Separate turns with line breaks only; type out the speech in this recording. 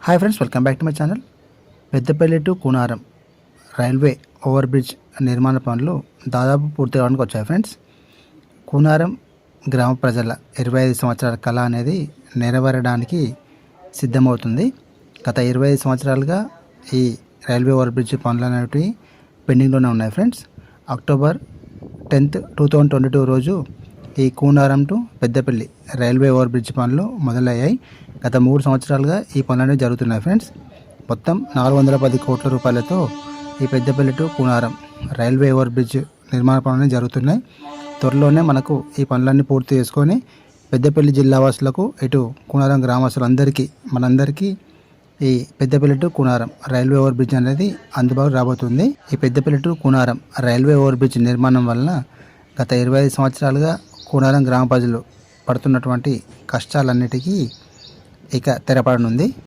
Hi friends, welcome back to my channel. Peddapalli to Koonaram railway over bridge నిర్మాణ పనులు దాదాపు పూర్తి కావడానికి వచ్చాయి ఫ్రెండ్స్. కూనారం గ్రామ ప్రజల 25 సంవత్సరాల కళ అనేది నెరవేరడానికి సిద్ధమవుతుంది. గత 25 సంవత్సరాలుగా ఈ రైల్వే ఓవర్ బ్రిడ్జ్ పనులు అనేవి పెండింగ్లోనే ఉన్నాయి ఫ్రెండ్స్. అక్టోబర్ 10, 2022 రోజు ఈ Koonaram to Peddapalli railway over bridge పనులు మొదలయ్యాయి. గత 3 సంవత్సరాలుగా ఈ పనులు అనేవి జరుగుతున్నాయి ఫ్రెండ్స్. మొత్తం 410 కోట్ల రూపాయలతో ఈ Peddapalli to Koonaram railway over bridge నిర్మాణ పనులు జరుగుతున్నాయి. త్వరలోనే మనకు ఈ పనులన్నీ పూర్తి చేసుకొని పెద్దపల్లి జిల్లా వాసులకు, ఇటు కూనారం గ్రామస్తులందరికీ, మనందరికీ ఈ Peddapalli to Koonaram railway over bridge అనేది అందుబాటులో రాబోతుంది. ఈ Peddapalli to Koonaram railway over bridge నిర్మాణం వలన గత 25 సంవత్సరాలుగా కూనారం గ్రామ ప్రజలు పడుతున్నటువంటి కష్టాలన్నిటికీ ఇక తెరపడనుంది.